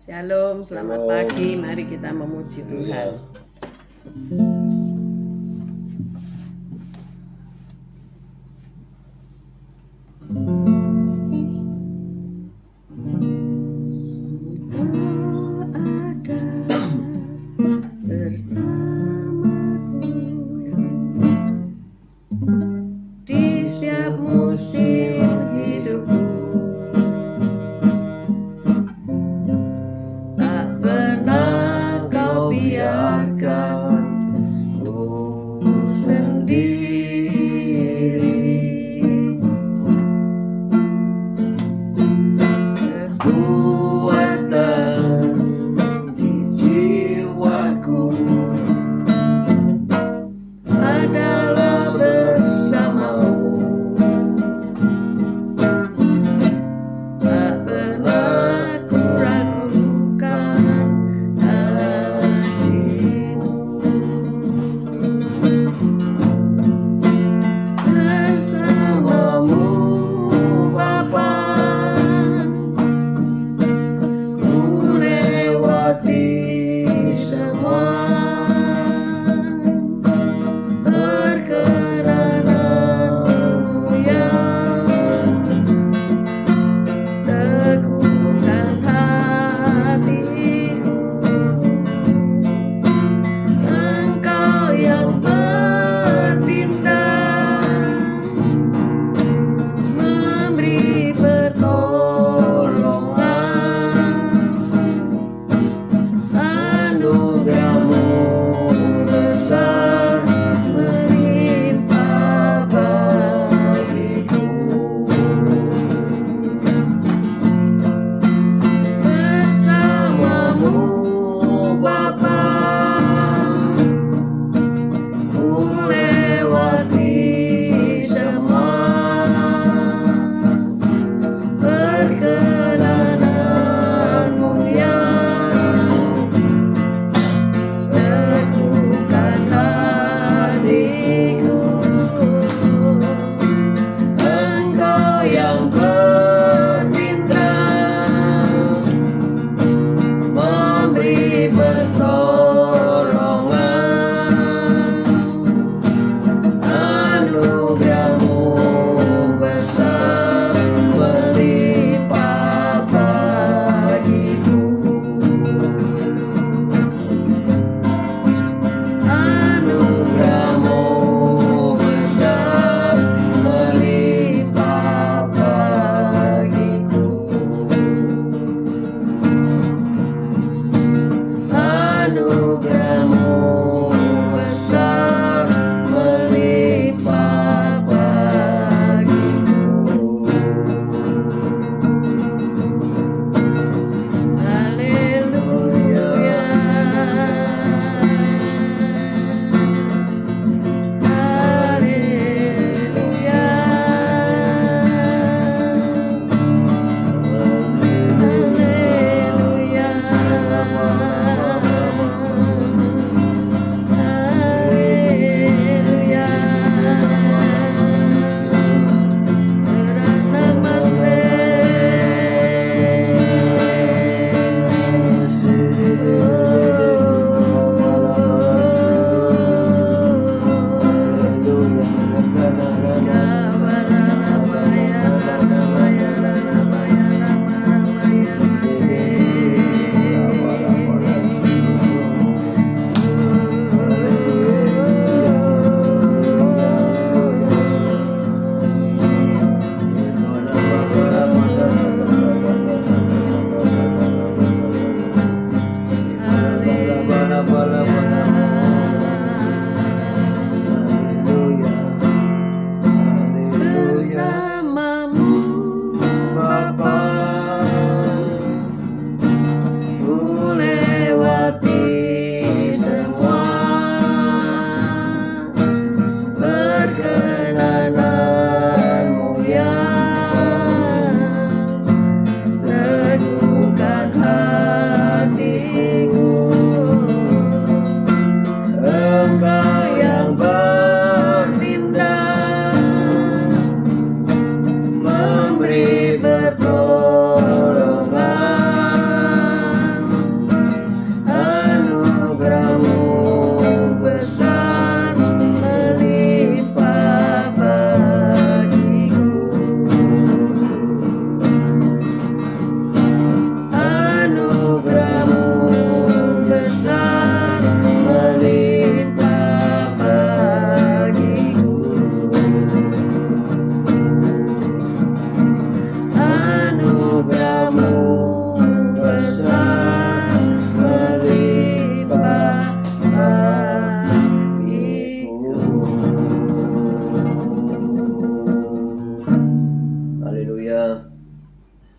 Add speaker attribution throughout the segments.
Speaker 1: Shalom, selamat
Speaker 2: Shalom.
Speaker 1: pagi. Mari kita memuji Tuhan. Di setiap musim hidupku, tak pernah kau biarkan ku sendiri. Kekuatan di jiwaku adalah bersamamu. Tak pernah ku ragukan kasih-Mu. Bersamamu Bapa,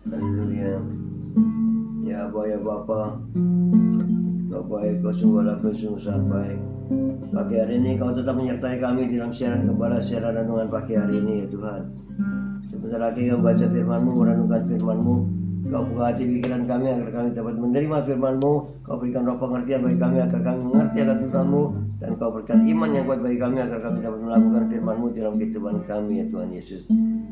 Speaker 2: Haleluya. Ya Aba, ya Bapa, Kau baik, Kau sungguhlah Kau sungguh sampai. Pagi hari ini Kau tetap menyertai kami dalam siaran gembala, siaran renungan pagi hari ini ya Tuhan. Sebentar lagi kami baca firman-Mu, merenungkan firman-Mu. Kau buka hati pikiran kami agar kami dapat menerima firman-Mu. Kau berikan roh pengertian bagi kami agar kami mengerti akan firman-Mu. Dan Kau berikan iman yang kuat bagi kami agar kami dapat melakukan firman-Mu dalam kehidupan kami ya Tuhan Yesus.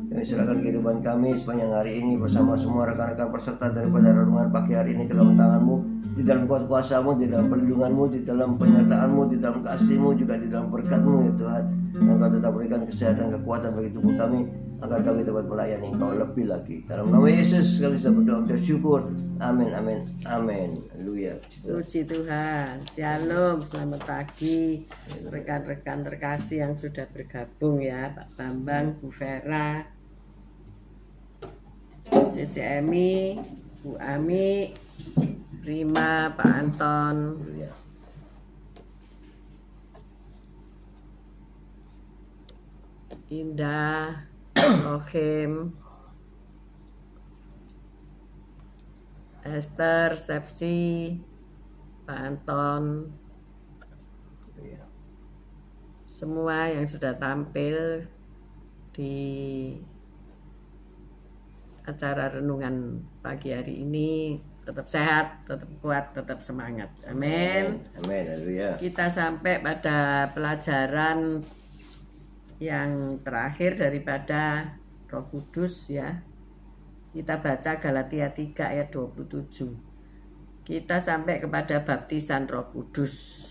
Speaker 2: Kami serahkan kehidupan kami sepanjang hari ini bersama semua rekan-rekan peserta daripada renungan pagi hari ini ke dalam tangan-Mu, di dalam kuasa-Mu, di dalam perlindungan-Mu, di dalam penyertaan-Mu, di dalam kasih-Mu, juga di dalam berkat-Mu ya Tuhan. Dan Kau tetap berikan kesehatan, kekuatan bagi tubuh kami agar kami dapat melayani Engkau lebih lagi. Dalam nama Yesus kami sudah berdoa dan syukur. Amin, amin, amin. Haleluya.
Speaker 1: Puji Tuhan. Shalom, selamat pagi rekan-rekan terkasih yang sudah bergabung ya, Pak Bambang, Bu Vera, Cece Emi, Bu Ami, Rima, Pak Anton.
Speaker 2: Haleluya.
Speaker 1: Indah, Rohim, Esther, Sepsi, Pak Anton,
Speaker 2: Haleluya.
Speaker 1: semua yang sudah tampil di acara renungan pagi hari ini tetap sehat, tetap kuat, tetap semangat. Amin.
Speaker 2: Amin. Haleluya.
Speaker 1: Kita sampai pada pelajaran yang terakhir daripada Roh Kudus ya. Kita baca Galatia 3 ayat 27. Kita sampai kepada baptisan Roh Kudus.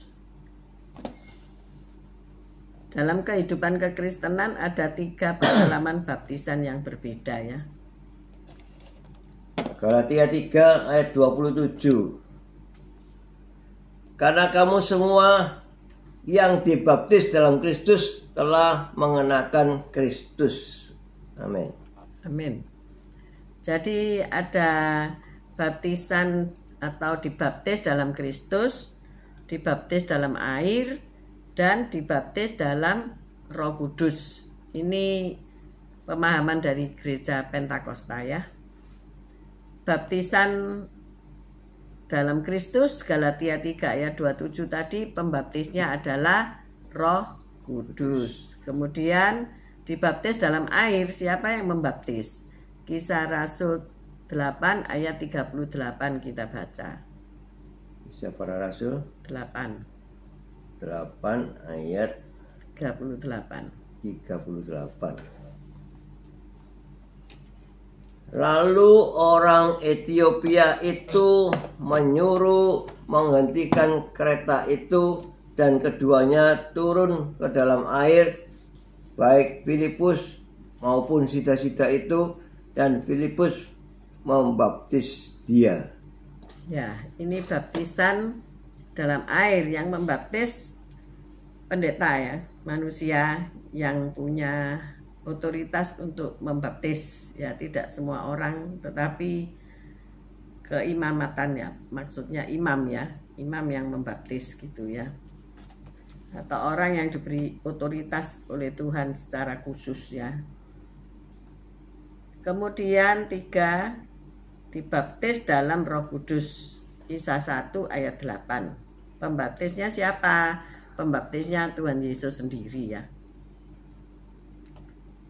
Speaker 1: Dalam kehidupan kekristenan ada 3 pengalaman baptisan yang berbeda ya.
Speaker 2: Galatia 3 ayat 27. Karena kamu semua yang dibaptis dalam Kristus telah mengenakan Kristus. Amin.
Speaker 1: Amin. Jadi ada baptisan atau dibaptis dalam Kristus, dibaptis dalam air, dan dibaptis dalam Roh Kudus. Ini pemahaman dari gereja Pentakosta ya. Baptisan dalam Kristus, Galatia 3 ayat 27 tadi, pembaptisnya adalah Roh Kudus. Kemudian dibaptis dalam air, siapa yang membaptis? Kisah Rasul 8 ayat 38 kita baca.
Speaker 2: Kisah para Rasul
Speaker 1: 8
Speaker 2: ayat
Speaker 1: 38.
Speaker 2: 38. Lalu orang Ethiopia itu menyuruh menghentikan kereta itu dan keduanya turun ke dalam air, baik Filipus maupun sida-sida itu, dan Filipus membaptis dia.
Speaker 1: Ya, ini baptisan dalam air yang membaptis pendeta ya, manusia yang punya otoritas untuk membaptis ya, tidak semua orang, tetapi keimamatan ya, maksudnya imam ya, imam yang membaptis gitu ya, atau orang yang diberi otoritas oleh Tuhan secara khusus ya. Kemudian 3, dibaptis dalam Roh Kudus. Kisah 1 ayat 8. Pembaptisnya siapa? Pembaptisnya Tuhan Yesus sendiri ya.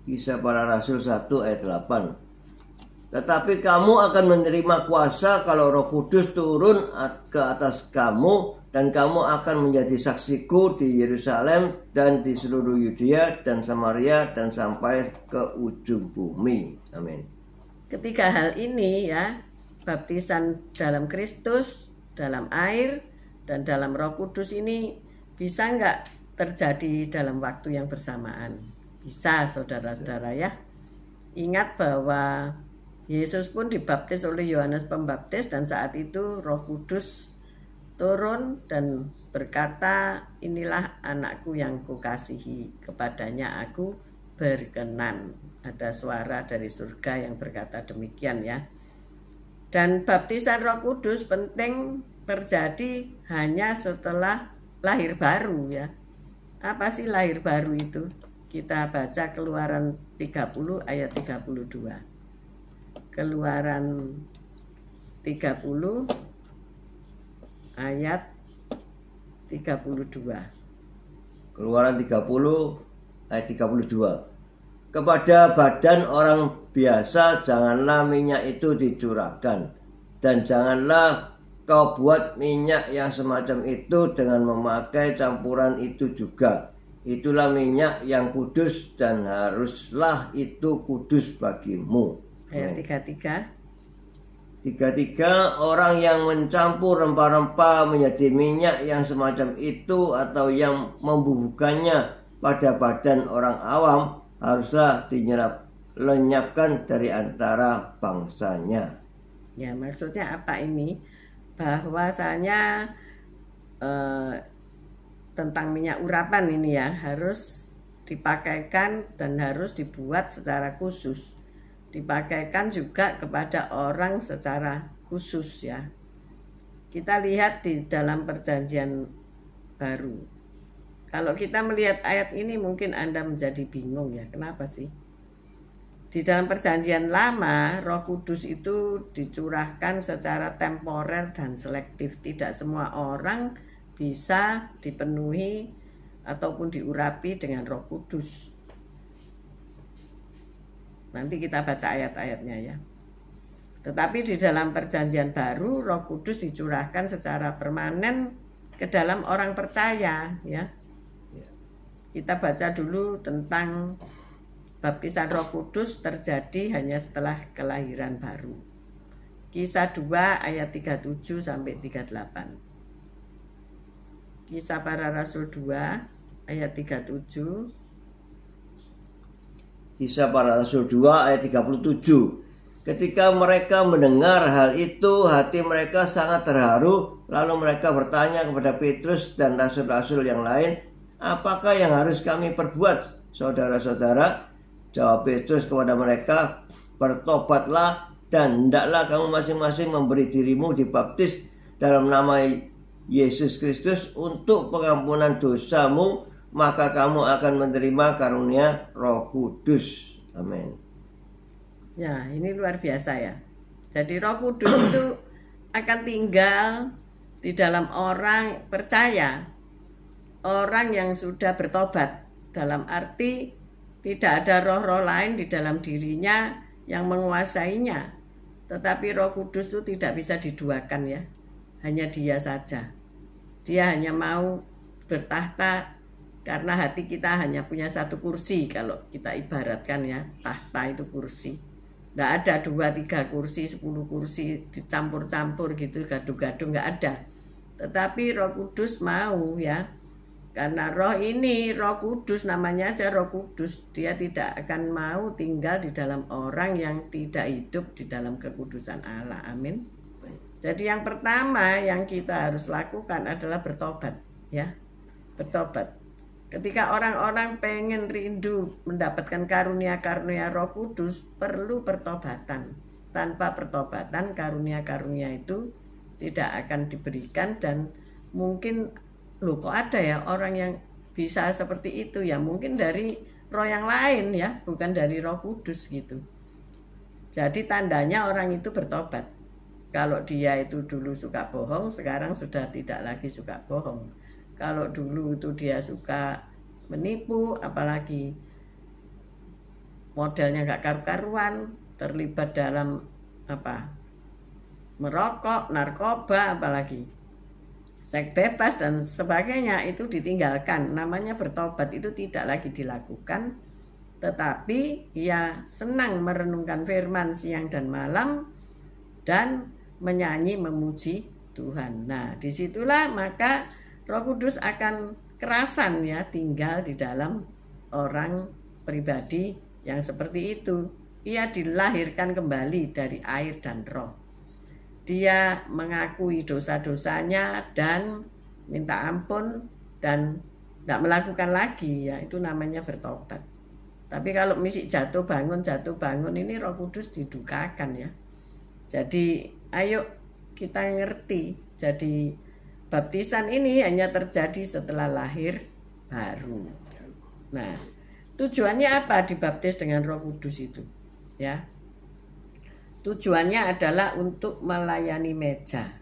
Speaker 2: Kisah para Rasul 1 ayat 8. Tetapi kamu akan menerima kuasa kalau Roh Kudus turun ke atas kamu, dan kamu akan menjadi saksiku di Yerusalem dan di seluruh Yudea dan Samaria dan sampai ke ujung bumi. Amin.
Speaker 1: Ketiga hal ini ya, baptisan dalam Kristus, dalam air, dan dalam Roh Kudus ini bisa nggak terjadi dalam waktu yang bersamaan? Bisa, saudara-saudara ya. Ingat bahwa Yesus pun dibaptis oleh Yohanes Pembaptis, dan saat itu Roh Kudus turun dan berkata, inilah anakku yang kukasihi, kepadanya aku berkenan. Ada suara dari surga yang berkata demikian ya. Dan baptisan Roh Kudus penting terjadi hanya setelah lahir baru ya. Apa sih lahir baru itu? Kita baca Keluaran 30 ayat 32. Keluaran 30 ayat 32.
Speaker 2: Keluaran 30 ayat 32. Kepada badan orang biasa janganlah minyak itu dicurahkan, dan janganlah kau buat minyak yang semacam itu dengan memakai campuran itu juga. Itulah minyak yang kudus, dan haruslah itu kudus bagimu.
Speaker 1: Ayat 33.
Speaker 2: 33. Orang yang mencampur rempah-rempah menjadi minyak yang semacam itu, atau yang membubuhkannya pada badan orang awam, haruslah dilenyapkan dari antara bangsanya.
Speaker 1: Ya, maksudnya apa ini? Bahwasanya tentang minyak urapan ini ya, harus dipakaikan dan harus dibuat secara khusus. Dipakaikan juga kepada orang secara khusus ya. Kita lihat di dalam Perjanjian Baru. Kalau kita melihat ayat ini mungkin Anda menjadi bingung ya, kenapa sih? Di dalam Perjanjian Lama, Roh Kudus itu dicurahkan secara temporer dan selektif. Tidak semua orang bisa dipenuhi ataupun diurapi dengan Roh Kudus. Nanti kita baca ayat-ayatnya ya. Tetapi di dalam Perjanjian Baru, Roh Kudus dicurahkan secara permanen ke dalam orang percaya ya. Kita baca dulu tentang baptisan Roh Kudus terjadi hanya setelah kelahiran baru. Kisah 2 ayat 37 sampai 38. Kisah Para Rasul 2 ayat 37.
Speaker 2: Kisah Para Rasul 2 ayat 37. Ketika mereka mendengar hal itu, hati mereka sangat terharu. Lalu mereka bertanya kepada Petrus dan rasul-rasul yang lain, apakah yang harus kami perbuat, saudara-saudara? Jawab Petrus kepada mereka, bertobatlah dan hendaklah kamu masing-masing memberi dirimu dibaptis dalam nama Yesus Kristus untuk pengampunan dosamu, maka kamu akan menerima karunia Roh Kudus. Amin.
Speaker 1: Ya, ini luar biasa ya. Jadi Roh Kudus itu akan tinggal di dalam orang percaya, orang yang sudah bertobat. Dalam arti tidak ada roh-roh lain di dalam dirinya yang menguasainya. Tetapi Roh Kudus itu tidak bisa diduakan ya. Hanya Dia saja. Dia hanya mau bertahta karena hati kita hanya punya satu kursi. Kalau kita ibaratkan ya, tahta itu kursi. Nggak ada 2-3 kursi, 10 kursi dicampur-campur gitu, gaduh-gaduh, nggak ada. Tetapi Roh Kudus mau ya. Karena roh ini, Roh Kudus namanya aja Roh Kudus. Dia tidak akan mau tinggal di dalam orang yang tidak hidup di dalam kekudusan Allah. Amin. Jadi yang pertama yang kita harus lakukan adalah bertobat ya. Bertobat. Ketika orang-orang pengen rindu mendapatkan karunia-karunia Roh Kudus, perlu pertobatan. Tanpa pertobatan, karunia-karunia itu tidak akan diberikan. Dan mungkin, loh kok ada ya orang yang bisa seperti itu ya, mungkin dari roh yang lain ya, bukan dari Roh Kudus gitu. Jadi tandanya orang itu bertobat. Kalau dia itu dulu suka bohong, sekarang sudah tidak lagi suka bohong. Kalau dulu itu dia suka menipu, apalagi modelnya gak karu-karuan, terlibat dalam merokok, narkoba, apalagi seks bebas dan sebagainya, itu ditinggalkan. Namanya bertobat, itu tidak lagi dilakukan. Tetapi ia senang merenungkan firman siang dan malam dan menyanyi memuji Tuhan. Nah, disitulah maka Roh Kudus akan kerasan ya tinggal di dalam orang pribadi yang seperti itu. Ia dilahirkan kembali dari air dan roh. Dia mengakui dosa-dosanya dan minta ampun dan tidak melakukan lagi ya, itu namanya bertobat. Tapi kalau misi jatuh bangun ini Roh Kudus didukakan ya. Jadi ayo kita ngerti. Jadi baptisan ini hanya terjadi setelah lahir baru. Nah, tujuannya apa dibaptis dengan Roh Kudus itu? Ya. Tujuannya adalah untuk melayani meja.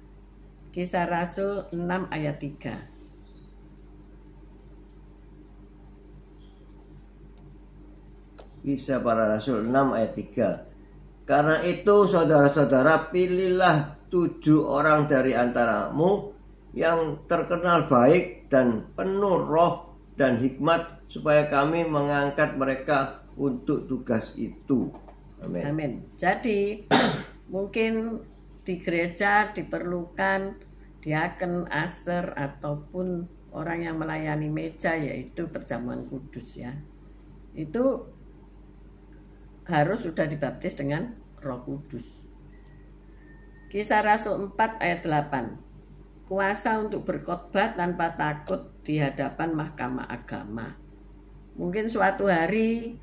Speaker 1: Kisah Rasul 6 ayat 3.
Speaker 2: Kisah Para Rasul 6 ayat 3. Karena itu saudara-saudara, pilihlah 7 orang dari antaramu yang terkenal baik dan penuh roh dan hikmat, supaya kami mengangkat mereka untuk tugas itu. Amin.
Speaker 1: Amin. Jadi mungkin di gereja diperlukan diaken, aser, ataupun orang yang melayani meja, yaitu perjamuan kudus ya. Itu harus sudah dibaptis dengan Roh Kudus. Kisah Rasul 4 ayat 8. Kuasa untuk berkhotbah tanpa takut di hadapan mahkamah agama. Mungkin suatu hari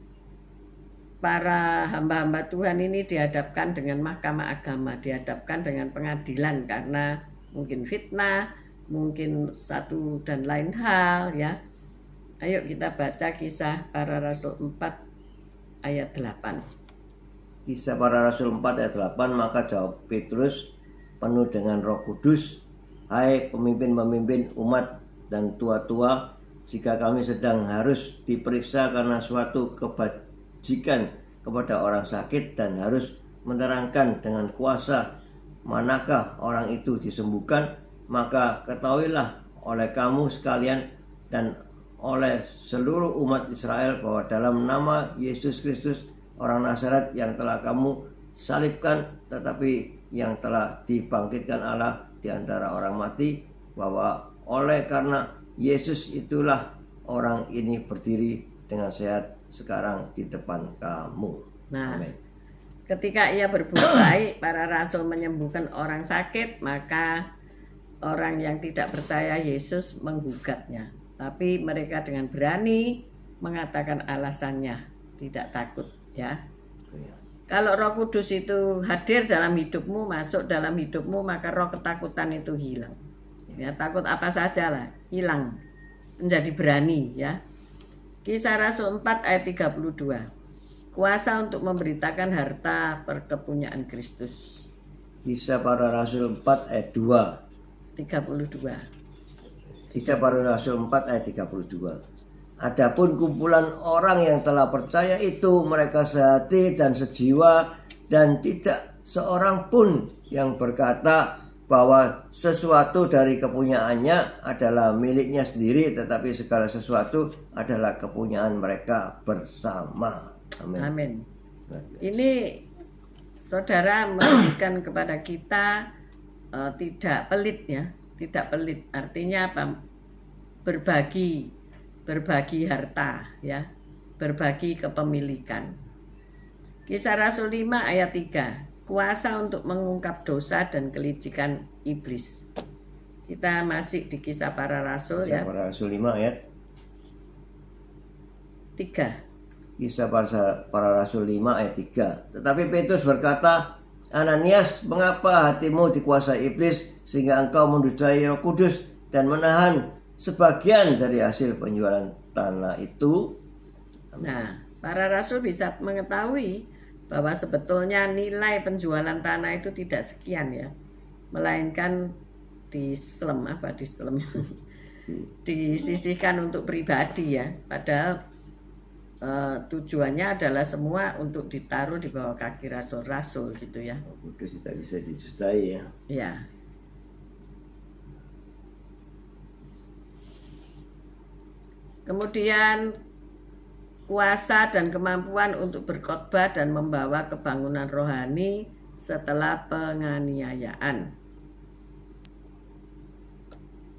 Speaker 1: para hamba-hamba Tuhan ini dihadapkan dengan mahkamah agama, dihadapkan dengan pengadilan karena mungkin fitnah, mungkin satu dan lain hal ya. Ayo kita baca Kisah Para Rasul 4 ayat 8.
Speaker 2: Kisah Para Rasul 4 ayat 8. Maka jawab Petrus penuh dengan Roh Kudus, hai pemimpin-pemimpin umat dan tua-tua, jika kami sedang harus diperiksa karena suatu kebajikan kepada orang sakit dan harus menerangkan dengan kuasa manakah orang itu disembuhkan, maka ketahuilah oleh kamu sekalian dan oleh seluruh umat Israel bahwa dalam nama Yesus Kristus orang Nazaret yang telah kamu salibkan, tetapi yang telah dibangkitkan Allah di antara orang mati, bahwa oleh karena Yesus itulah orang ini berdiri dengan sehat sekarang di depan kamu.
Speaker 1: Nah,
Speaker 2: amin.
Speaker 1: Ketika ia berbuat baik, para rasul menyembuhkan orang sakit, maka orang yang tidak percaya Yesus menggugatnya. Tapi mereka dengan berani mengatakan alasannya, tidak takut ya. Kalau Roh Kudus itu hadir dalam hidupmu, masuk dalam hidupmu, maka roh ketakutan itu hilang. Ya, takut apa saja lah, hilang. Menjadi berani ya. Kisah Rasul 4 ayat 32. Kuasa untuk memberitakan harta perkepunyaan Kristus.
Speaker 2: Kisah Para Rasul 4 ayat 2.
Speaker 1: 32.
Speaker 2: Kisah Para Rasul 4 ayat 32. Adapun kumpulan orang yang telah percaya itu, mereka sehati dan sejiwa, dan tidak seorang pun yang berkata bahwa sesuatu dari kepunyaannya adalah miliknya sendiri, tetapi segala sesuatu adalah kepunyaan mereka bersama. Amin.
Speaker 1: Amin. Ini saudara memberikan kepada kita tidak pelit ya, tidak pelit. Artinya apa? Berbagi harta ya, berbagi kepemilikan. Kisah Rasul 5 ayat 3. Kuasa untuk mengungkap dosa dan kelicikan iblis. Kita masih di Kisah Para Rasul
Speaker 2: Kisah
Speaker 1: ya.
Speaker 2: Para Rasul 5 ayat
Speaker 1: 3.
Speaker 2: Kisah Para Rasul 5 ayat 3. Tetapi Petrus berkata, Ananias, mengapa hatimu dikuasai iblis sehingga engkau menduduki Roh Kudus dan menahan sebagian dari hasil penjualan tanah itu?
Speaker 1: Nah, para rasul bisa mengetahui bahwa sebetulnya nilai penjualan tanah itu tidak sekian ya, melainkan disisihkan untuk pribadi ya. Padahal tujuannya adalah semua untuk ditaruh di bawah kaki rasul-rasul gitu ya.
Speaker 2: Kudus tidak bisa disustai ya.
Speaker 1: Ya. Kemudian kuasa dan kemampuan untuk berkhotbah dan membawa kebangunan rohani setelah penganiayaan.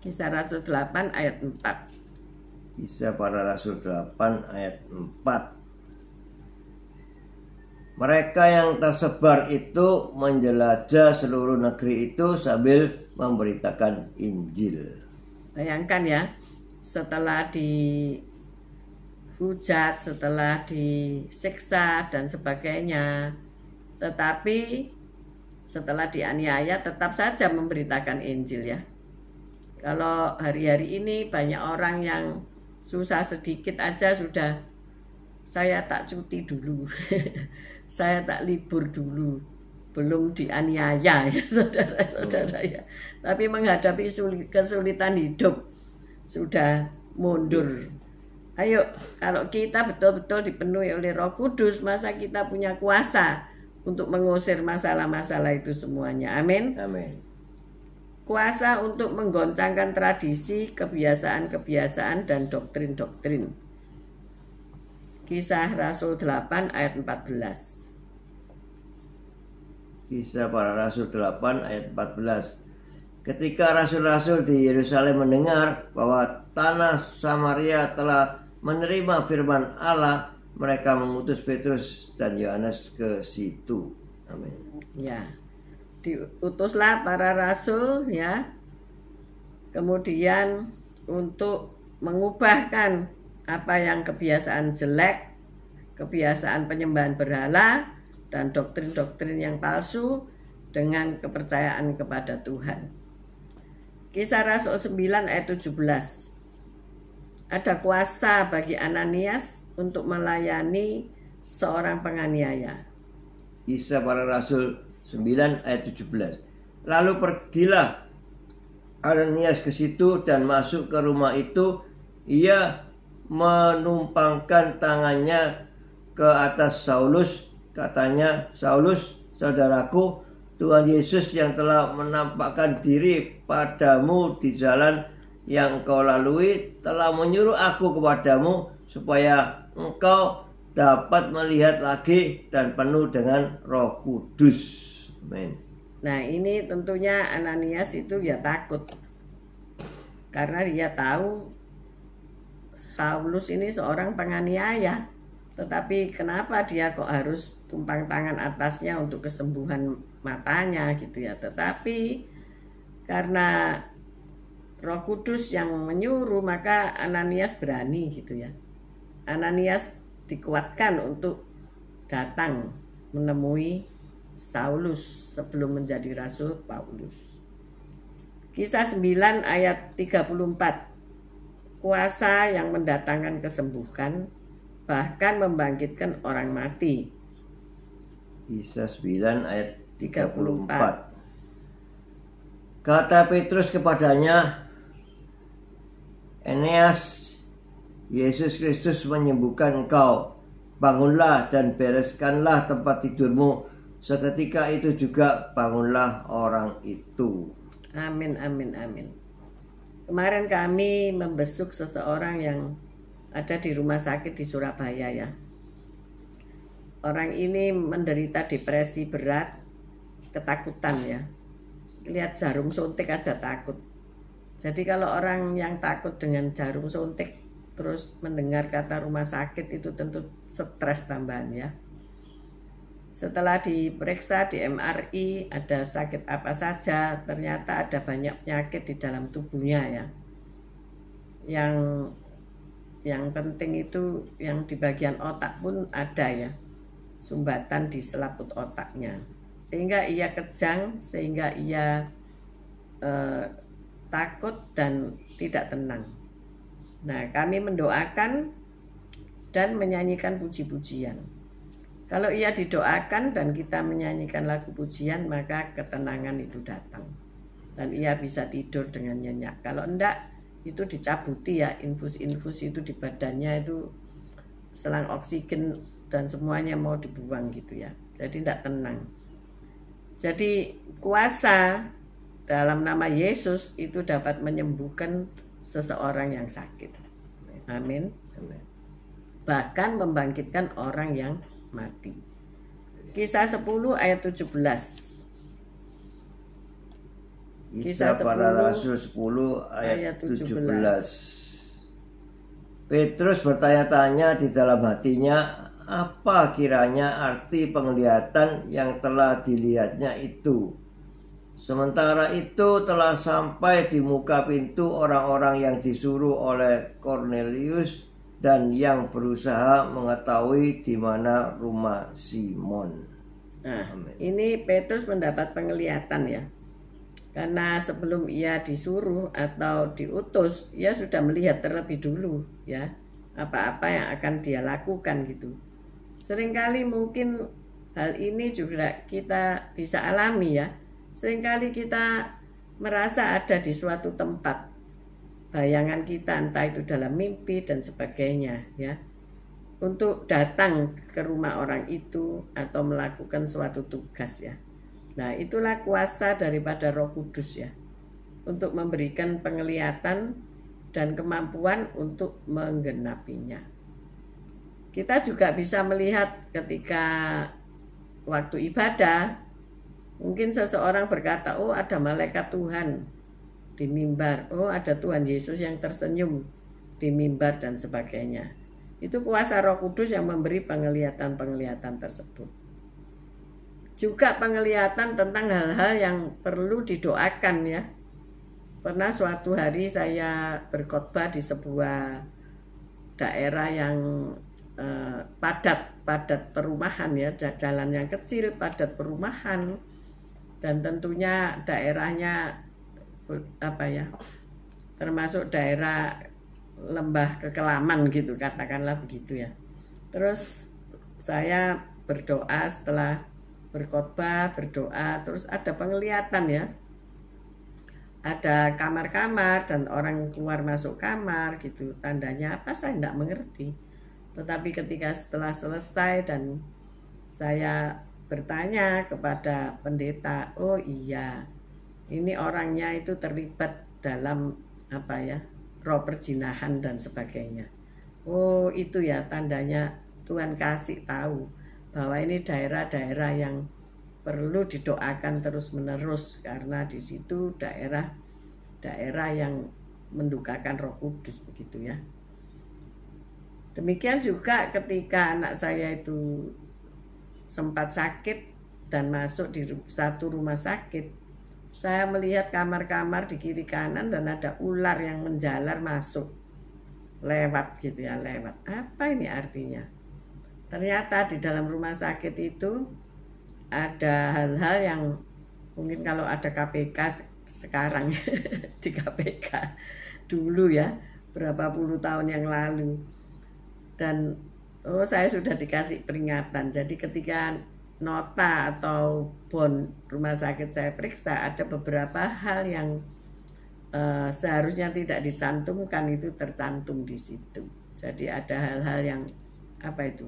Speaker 1: Kisah Rasul 8 ayat 4.
Speaker 2: Kisah Para Rasul 8 ayat 4. Mereka yang tersebar itu menjelajah seluruh negeri itu sambil memberitakan Injil.
Speaker 1: Bayangkan ya, setelah dihujat, setelah disiksa dan sebagainya, tetapi setelah dianiaya tetap saja memberitakan Injil ya. Kalau hari-hari ini banyak orang yang susah sedikit aja sudah, saya tak cuti dulu, saya tak libur dulu, belum dianiaya ya saudara-saudara ya. Tapi menghadapi kesulitan hidup sudah mundur. Ayo, kalau kita betul-betul dipenuhi oleh Roh Kudus, masa kita punya kuasa untuk mengusir masalah-masalah itu semuanya. Amin.
Speaker 2: Amin.
Speaker 1: Kuasa untuk menggoncangkan tradisi, kebiasaan-kebiasaan, dan doktrin-doktrin. Kisah Rasul 8 ayat 14.
Speaker 2: Kisah para Rasul 8 ayat 14. Ketika rasul-rasul di Yerusalem mendengar bahwa tanah Samaria telah menerima firman Allah, mereka mengutus Petrus dan Yohanes ke situ. Amin.
Speaker 1: Ya, diutuslah para rasul ya, kemudian untuk mengubahkan apa yang kebiasaan jelek, kebiasaan penyembahan berhala, dan doktrin-doktrin yang palsu dengan kepercayaan kepada Tuhan. Kisah Rasul 9 ayat 17. Ada kuasa bagi Ananias untuk melayani seorang penganiaya.
Speaker 2: Kisah para Rasul 9 ayat 17. Lalu pergilah Ananias ke situ dan masuk ke rumah itu. Ia menumpangkan tangannya ke atas Saulus. Katanya, Saulus, saudaraku, Tuhan Yesus yang telah menampakkan diri padamu di jalan yang kau lalui telah menyuruh aku kepadamu supaya engkau dapat melihat lagi dan penuh dengan Roh Kudus. Amin.
Speaker 1: Nah, ini tentunya Ananias itu ya takut, karena dia tahu Saulus ini seorang penganiaya. Tetapi kenapa dia kok harus tumpang tangan atasnya untuk kesembuhan matanya gitu ya. Tetapi karena Roh Kudus yang menyuruh, maka Ananias berani gitu ya. Ananias dikuatkan untuk datang menemui Saulus sebelum menjadi Rasul Paulus. Kisah 9 ayat 34. Kuasa yang mendatangkan kesembuhan, bahkan membangkitkan orang mati.
Speaker 2: Kisah 9 ayat 34. Kata Petrus kepadanya, Eneas, Yesus Kristus menyembuhkan engkau. Bangunlah dan bereskanlah tempat tidurmu. Seketika itu juga bangunlah orang itu.
Speaker 1: Amin, amin, amin. Kemarin kami membesuk seseorang yang ada di rumah sakit di Surabaya ya. Orang ini menderita depresi berat, ketakutan ya. Lihat jarum suntik aja takut. Jadi kalau orang yang takut dengan jarum suntik terus mendengar kata rumah sakit, itu tentu stres tambahan ya. Setelah diperiksa di MRI ada sakit apa saja, ternyata ada banyak penyakit di dalam tubuhnya ya. Yang penting itu yang di bagian otak pun ada ya, sumbatan di selaput otaknya, sehingga ia kejang, sehingga ia takut dan tidak tenang. Nah, kami mendoakan dan menyanyikan puji-pujian. Kalau ia didoakan dan kita menyanyikan lagu pujian, maka ketenangan itu datang dan ia bisa tidur dengan nyenyak. Kalau enggak, itu dicabuti ya, infus-infus itu di badannya itu, selang oksigen dan semuanya mau dibuang gitu ya. Jadi enggak tenang. Jadi kuasa dalam nama Yesus itu dapat menyembuhkan seseorang yang sakit. Amin. Bahkan membangkitkan orang yang mati. Kisah 10 ayat 17.
Speaker 2: Kisah para Rasul 10 ayat 17. Petrus bertanya-tanya di dalam hatinya, apa kiranya arti penglihatan yang telah dilihatnya itu. Sementara itu telah sampai di muka pintu orang-orang yang disuruh oleh Cornelius dan yang berusaha mengetahui di mana rumah Simon.
Speaker 1: Nah, ini Petrus mendapat penglihatan ya. Karena sebelum ia disuruh atau diutus, ia sudah melihat terlebih dulu ya, apa-apa yang akan dia lakukan gitu. Seringkali mungkin hal ini juga kita bisa alami ya. Seringkali kita merasa ada di suatu tempat, bayangan kita entah itu dalam mimpi dan sebagainya ya, untuk datang ke rumah orang itu atau melakukan suatu tugas ya. Nah, itulah kuasa daripada Roh Kudus ya, untuk memberikan penglihatan dan kemampuan untuk menggenapinya. Kita juga bisa melihat ketika waktu ibadah, mungkin seseorang berkata, oh ada malaikat Tuhan di mimbar, oh ada Tuhan Yesus yang tersenyum di mimbar dan sebagainya. Itu kuasa Roh Kudus yang memberi penglihatan-penglihatan tersebut. Juga penglihatan tentang hal-hal yang perlu didoakan ya. Pernah suatu hari saya berkhotbah di sebuah daerah yang padat perumahan ya, jalan yang kecil, padat perumahan, dan tentunya daerahnya apa ya, termasuk daerah lembah kekelaman gitu, katakanlah begitu ya. Terus saya berdoa, setelah berkhotbah berdoa, terus ada penglihatan ya, ada kamar-kamar dan orang keluar masuk kamar gitu, tandanya apa saya tidak mengerti. Tetapi ketika setelah selesai dan saya bertanya kepada pendeta, oh iya, ini orangnya itu terlibat dalam apa ya, roh perjinahan dan sebagainya. Oh itu ya tandanya Tuhan kasih tahu bahwa ini daerah-daerah yang perlu didoakan terus-menerus, karena di situ daerah yang mendukakan Roh Kudus begitu ya. Demikian juga ketika anak saya itu sempat sakit dan masuk di satu rumah sakit, saya melihat kamar-kamar di kiri kanan dan ada ular yang menjalar masuk, lewat gitu ya, lewat. Apa ini artinya? Ternyata di dalam rumah sakit itu ada hal-hal yang mungkin kalau ada KPK sekarang di KPK dulu ya, berapa puluh tahun yang lalu. Dan saya sudah dikasih peringatan. Jadi ketika nota atau bon rumah sakit saya periksa, ada beberapa hal yang seharusnya tidak dicantumkan itu tercantum di situ. Jadi ada hal-hal yang apa itu,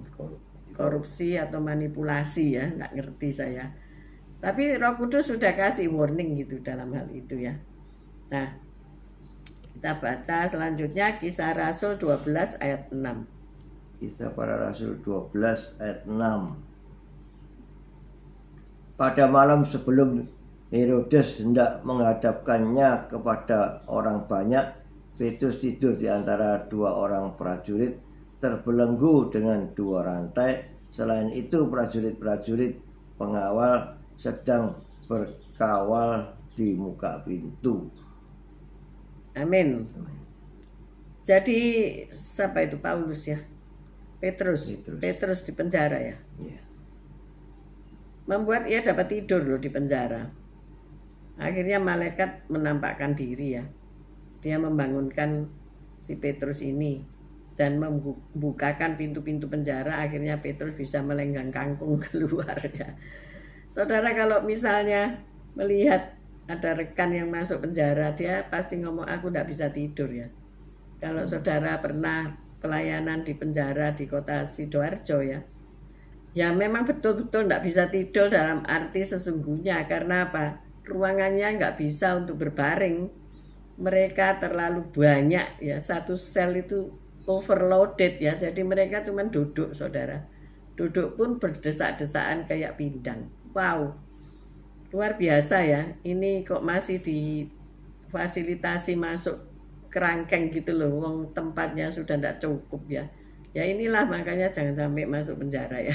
Speaker 1: korupsi atau manipulasi ya, nggak ngerti saya. Tapi Roh Kudus sudah kasih warning gitu dalam hal itu ya. Nah, kita baca selanjutnya Kisah Rasul 12 ayat 6.
Speaker 2: Kisah Para Rasul 12 ayat 6. Pada malam sebelum Herodes hendak menghadapkannya kepada orang banyak, Petrus tidur di antara dua orang prajurit, terbelenggu dengan dua rantai. Selain itu prajurit-prajurit pengawal sedang berkawal di muka pintu.
Speaker 1: Amin. Jadi siapa itu Paulus ya? Petrus di penjara ya.
Speaker 2: Yeah.
Speaker 1: Membuat ia dapat tidur loh di penjara. Akhirnya malaikat menampakkan diri ya. Dia membangunkan si Petrus ini dan membukakan pintu-pintu penjara. Akhirnya Petrus bisa melenggang kangkung keluar ya. Saudara, kalau misalnya melihat ada rekan yang masuk penjara, dia pasti ngomong, aku tidak bisa tidur ya. Kalau saudara pernah pelayanan di penjara di kota Sidoarjo ya, ya memang betul-betul tidak bisa tidur dalam arti sesungguhnya. Karena apa? Ruangannya nggak bisa untuk berbaring. Mereka terlalu banyak ya, satu sel itu overloaded ya. Jadi mereka cuma duduk, saudara. Duduk pun berdesak-desaan kayak pindang. Wow, luar biasa ya. Ini kok masih difasilitasi masuk kerangkeng gitu loh, wong tempatnya sudah tidak cukup ya. Ya inilah makanya jangan sampai masuk penjara ya.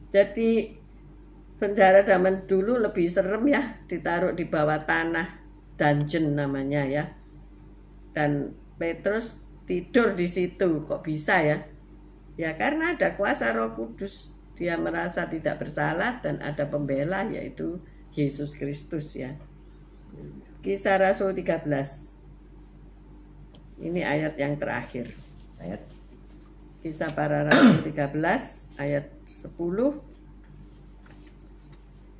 Speaker 1: Jadi penjara zaman dulu lebih serem ya, ditaruh di bawah tanah, dungeon namanya ya. Dan Petrus tidur di situ, kok bisa ya? Ya karena ada kuasa Roh Kudus. Dia merasa tidak bersalah dan ada pembela, yaitu Yesus Kristus ya. Kisah Rasul 13. Ini ayat yang terakhir. Kisah Para Rasul 13 ayat 10.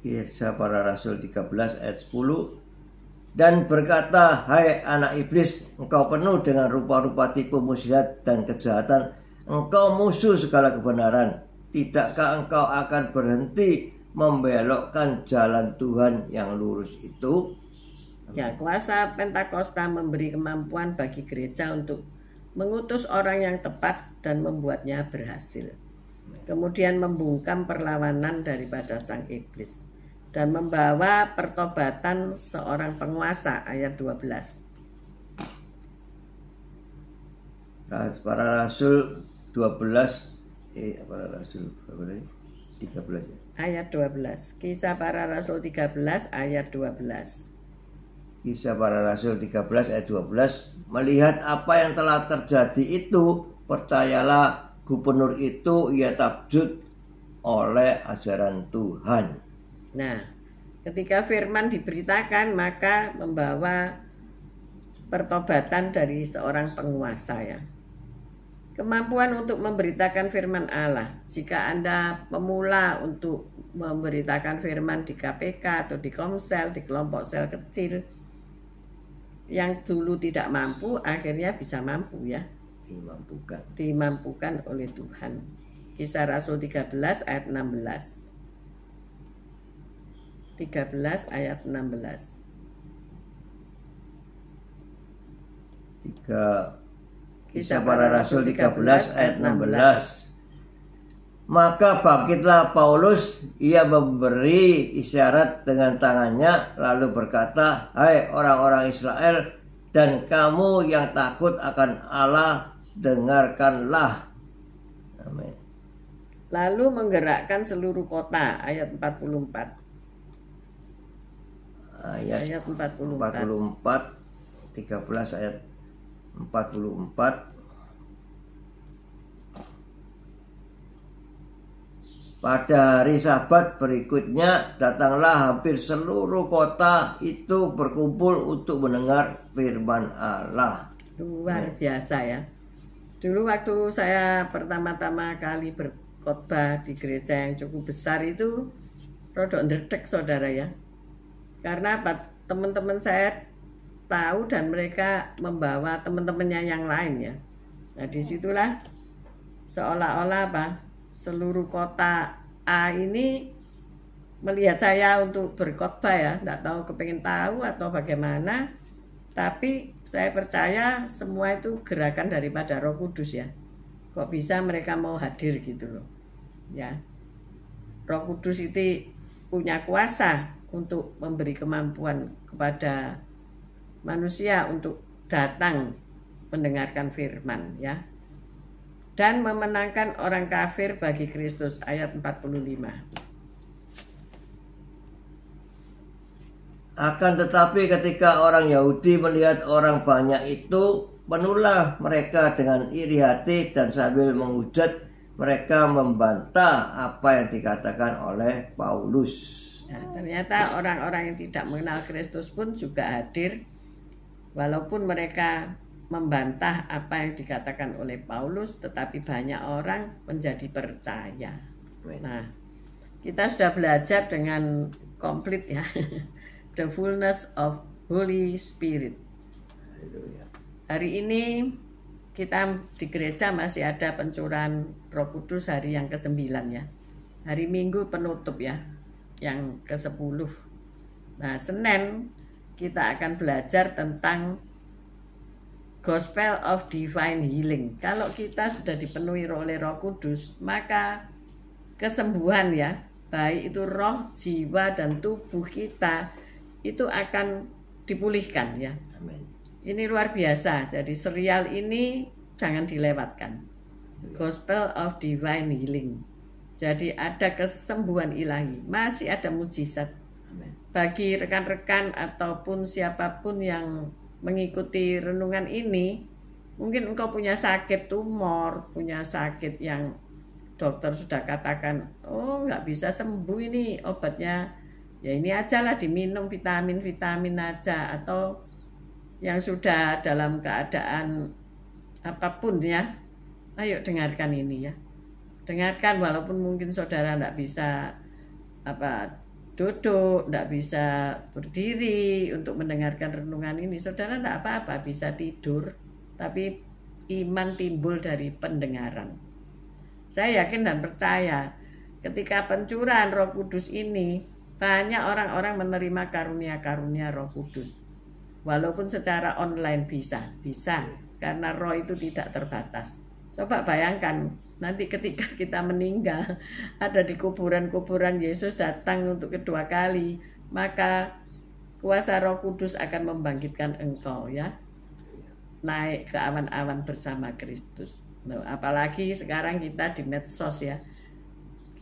Speaker 2: Kisah Para Rasul 13 ayat 10. Dan berkata, hai anak iblis, engkau penuh dengan rupa-rupa tipu muslihat dan kejahatan. Engkau musuh segala kebenaran. Tidakkah engkau akan berhenti membelokkan jalan Tuhan yang lurus itu?
Speaker 1: Ya, kuasa Pentakosta memberi kemampuan bagi gereja untuk mengutus orang yang tepat dan membuatnya berhasil. Kemudian membungkam perlawanan daripada sang iblis dan membawa pertobatan seorang penguasa, ayat 12.
Speaker 2: Para Rasul 12 Para Rasul 13 ya.
Speaker 1: Ayat 12. Kisah Para Rasul 13 ayat 12.
Speaker 2: Kisah Para Rasul 13 ayat 12. Melihat apa yang telah terjadi itu, percayalah gubernur itu ia takjub oleh ajaran Tuhan.
Speaker 1: Nah, ketika firman diberitakan, maka membawa pertobatan dari seorang penguasa ya. Kemampuan untuk memberitakan firman Allah. Jika Anda pemula untuk memberitakan firman di KPK atau di Komsel, di kelompok sel kecil, yang dulu tidak mampu, akhirnya bisa mampu ya. Dimampukan oleh Tuhan. Kisah Rasul 13 ayat 16. 13 ayat 16.
Speaker 2: Kisah Para Rasul 13 ayat 16. Maka bangkitlah Paulus, ia memberi isyarat dengan tangannya, lalu berkata, hai orang-orang Israel dan kamu yang takut akan Allah, dengarkanlah. Amin.
Speaker 1: Lalu menggerakkan seluruh kota, ayat 44. Ayat 44.
Speaker 2: 13 ayat 44. Pada hari Sabat berikutnya datanglah hampir seluruh kota itu berkumpul untuk mendengar firman Allah.
Speaker 1: Luar biasa ya. Dulu waktu saya pertama-tama kali berkhotbah di gereja yang cukup besar itu rodok ndredeg saudara ya. Karena teman-teman saya tahu dan mereka membawa teman-temannya yang lain ya. Nah disitulah seolah-olah seluruh kota A ini melihat saya untuk berkhotbah ya. Tidak tahu kepengen tahu atau bagaimana. Tapi saya percaya semua itu gerakan daripada Roh Kudus ya. Kok bisa mereka mau hadir gitu loh. Ya. Roh Kudus itu punya kuasa untuk memberi kemampuan kepada manusia untuk datang mendengarkan firman ya. Dan memenangkan orang kafir bagi Kristus, ayat 45.
Speaker 2: Akan tetapi ketika orang Yahudi melihat orang banyak itu, penuhlah mereka dengan iri hati dan sambil menghujat mereka membantah apa yang dikatakan oleh Paulus.
Speaker 1: Nah, ternyata orang-orang yang tidak mengenal Kristus pun juga hadir, walaupun mereka membantah apa yang dikatakan oleh Paulus, tetapi banyak orang menjadi percaya. Nah, kita sudah belajar dengan komplit ya. The fullness of Holy Spirit. Hari ini kita di gereja masih ada pencurahan Roh Kudus hari yang ke-9 ya. Hari Minggu penutup ya, yang ke-10. Nah, Senin kita akan belajar tentang Gospel of Divine Healing. Kalau kita sudah dipenuhi oleh Roh Kudus, maka kesembuhan ya, baik itu roh, jiwa, dan tubuh kita itu akan dipulihkan ya.
Speaker 2: Amin.
Speaker 1: Ini luar biasa. Jadi serial ini jangan dilewatkan. Gospel of Divine Healing. Jadi ada kesembuhan ilahi, masih ada mujizat.
Speaker 2: Amin.
Speaker 1: Bagi rekan-rekan ataupun siapapun yang mengikuti renungan ini, mungkin engkau punya sakit tumor, punya sakit yang dokter sudah katakan, oh nggak bisa sembuh ini obatnya, ya ini aja lah diminum vitamin-vitamin aja, atau yang sudah dalam keadaan apapun ya, Ayo dengarkan ini ya. Dengarkan walaupun mungkin saudara tidak bisa duduk, tidak bisa berdiri untuk mendengarkan renungan ini. Saudara tidak apa-apa, bisa tidur. Tapi iman timbul dari pendengaran. Saya yakin dan percaya ketika pencurahan Roh Kudus ini, banyak orang-orang menerima karunia-karunia Roh Kudus. Walaupun secara online bisa, karena roh itu tidak terbatas. Coba bayangkan, nanti ketika kita meninggal, ada di kuburan-kuburan, Yesus datang untuk kedua kali, maka kuasa Roh Kudus akan membangkitkan engkau ya, naik ke awan-awan bersama Kristus. Nah, apalagi sekarang kita di medsos ya,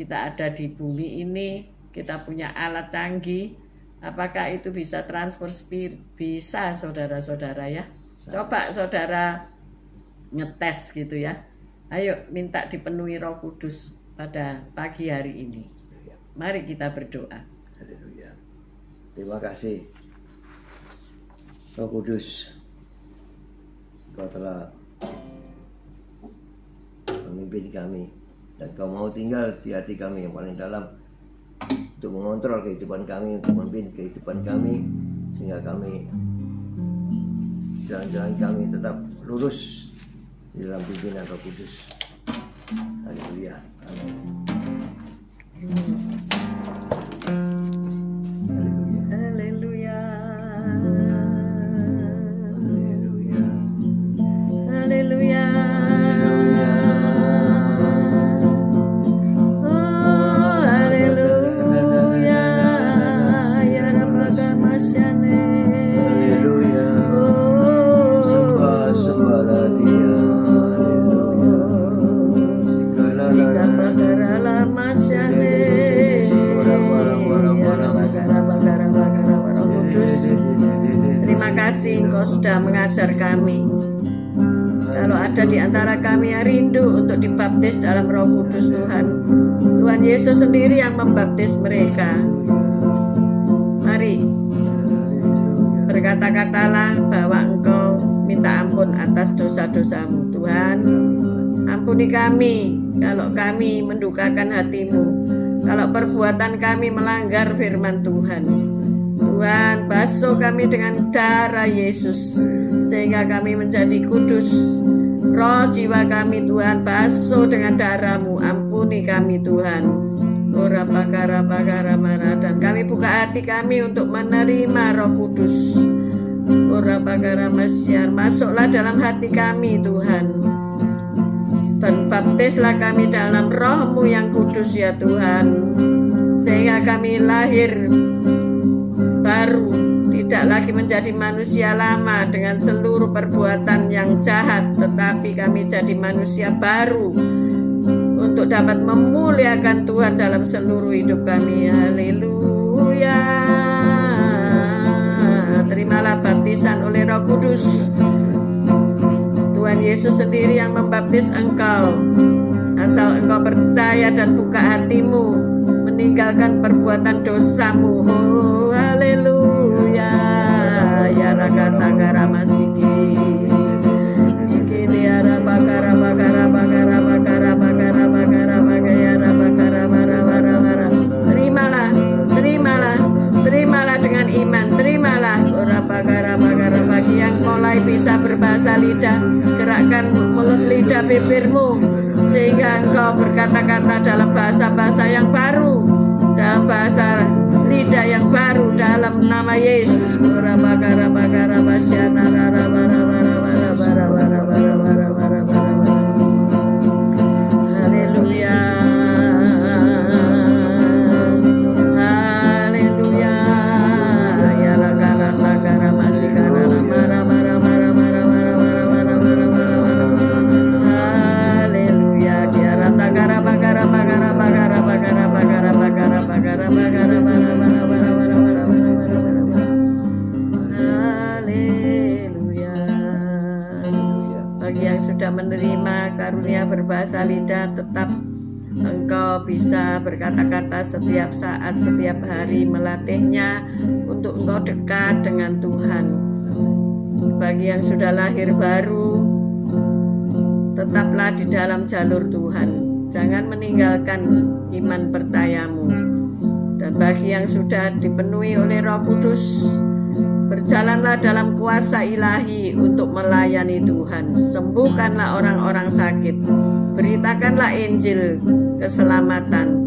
Speaker 1: kita ada di bumi ini, kita punya alat canggih. Apakah itu bisa transfer spirit? Bisa, saudara-saudara ya. Coba saudara ngetes gitu ya. Ayo minta dipenuhi Roh Kudus pada pagi hari ini. Mari kita berdoa.
Speaker 2: Haleluya. Terima kasih Roh Kudus, Kau telah memimpin kami, dan Kau mau tinggal di hati kami yang paling dalam untuk mengontrol kehidupan kami, untuk memimpin kehidupan kami, sehingga kami, jalan-jalan kami tetap lurus di dalam pimpinan Roh Kudus. Haleluya. Amin.
Speaker 1: Haleluya. Haleluya. Haleluya. Terima kasih Engkau sudah mengajar kami. Kalau ada di antara kami yang rindu untuk dibaptis dalam Roh Kudus, Tuhan Yesus sendiri yang membaptis mereka. Mari berkata-katalah bahwa Engkau minta ampun atas dosa-dosamu. Tuhan, ampuni kami kalau kami mendukakan hati-Mu, kalau perbuatan kami melanggar firman Tuhan. Tuhan, basuh kami dengan darah Yesus sehingga kami menjadi kudus. Roh jiwa kami Tuhan, basuh dengan darah-Mu. Ampuni kami Tuhan. Ora pakara mana, dan kami buka hati kami untuk menerima Roh Kudus. Ora pakara masyar, masuklah dalam hati kami Tuhan. Baptislah kami dalam Roh-Mu yang kudus ya Tuhan, sehingga kami lahir baru, tidak lagi menjadi manusia lama dengan seluruh perbuatan yang jahat, tetapi kami jadi manusia baru untuk dapat memuliakan Tuhan dalam seluruh hidup kami. Haleluya. Terimalah baptisan oleh Roh Kudus. Tuhan Yesus sendiri yang membaptis engkau. Asal engkau percaya dan buka hatimu, meninggalkan perbuatan dosamu. Oh, haleluya. Ya rakata karamasiki. Kini ara bakara bakara bakara bakara bakara bakara bakara bakara bara. Terimalah, terimalah, terimalah dengan iman. Terimalah. Ora bakara bakara, bagi yang mulai bisa berbahasa lidah, gerakkan mulut lidah bibirmu sehingga engkau berkata-kata dalam bahasa-bahasa yang baru, dalam bahasa lidah yang baru, dalam nama Yesus. Ora bakara bakara basyana bara bara bara bara bara bara bara bara bara bara. Haleluya. Haleluya. Ya rakala bakara masih kana bara bara bara bara bara bara bara bara. Haleluya. Kiara takara bakara bakara bakara bakara bakara bakara bakara bakara bara bara bara bara bara bara. Haleluya. Bagi yang sudah menerima karunia berbahasa lidah, tetap engkau bisa berkata-kata setiap saat, setiap hari, melatihnya untuk engkau dekat dengan Tuhan. Bagi yang sudah lahir baru, Tetaplah di dalam jalur Tuhan. Jangan meninggalkan iman percayamu. Dan bagi yang sudah dipenuhi oleh Roh Kudus, berjalanlah dalam kuasa ilahi untuk melayani Tuhan. Sembuhkanlah orang-orang sakit. Beritakanlah Injil keselamatan.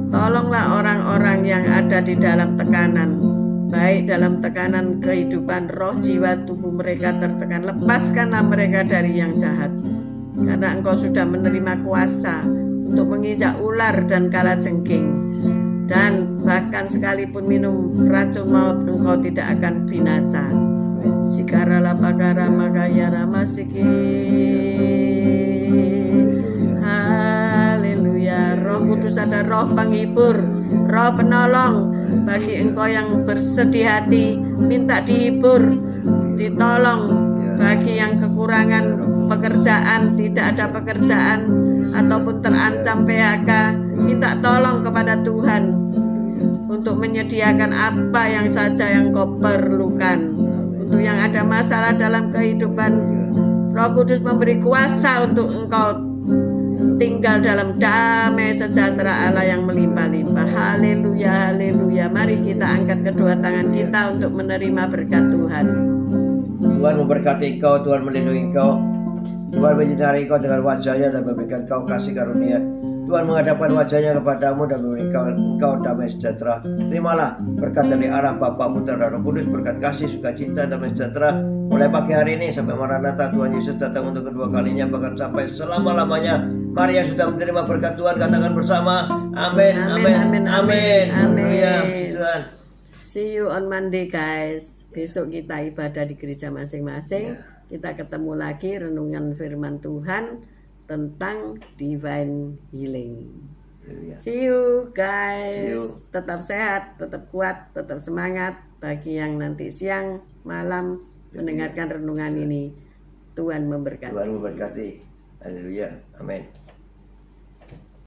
Speaker 1: Tolonglah orang-orang yang ada di dalam tekanan, baik dalam tekanan kehidupan roh, jiwa, tubuh mereka tertekan. Lepaskanlah mereka dari yang jahat, karena Engkau sudah menerima kuasa untuk menginjak ular dan kalajengking, dan bahkan sekalipun minum racun maut Engkau tidak akan binasa. Sikarala pakara makaya ramasiki. Haleluya. Roh Kudus ada roh penghibur, roh penolong bagi engkau yang bersedih hati, minta dihibur, ditolong. Bagi yang kekurangan pekerjaan, tidak ada pekerjaan ataupun terancam PHK, minta tolong kepada Tuhan untuk menyediakan apa yang saja yang kau perlukan. Untuk yang ada masalah dalam kehidupan, Roh Kudus memberi kuasa untuk engkau tinggal dalam damai sejahtera Allah yang melimpah-limpah. Haleluya, haleluya. Mari kita angkat kedua tangan kita untuk menerima berkat Tuhan.
Speaker 2: Tuhan memberkati engkau, Tuhan melindungi engkau, Tuhan menyinari engkau dengan wajahnya dan memberikan engkau kasih karunia. Tuhan menghadapkan wajahnya kepadamu dan memberikan engkau damai sejahtera. Terimalah berkat dari arah Bapa, Putra dan Roh Kudus, berkat kasih, sukacita, damai sejahtera mulai pagi hari ini sampai Maranatha Tuhan Yesus datang untuk kedua kalinya, bahkan sampai selama-lamanya. Mari yang sudah menerima berkat Tuhan katakan bersama, amin, amin, amin, amin, amin. Tuhan.
Speaker 1: See you on Monday guys. Besok kita ibadah di gereja masing-masing. Kita ketemu lagi renungan firman Tuhan tentang divine healing. See you guys. Tetap sehat, tetap kuat, tetap semangat. Bagi yang nanti siang, malam mendengarkan renungan ini, Tuhan memberkati.
Speaker 2: Tuhan memberkati. Haleluya. Amin.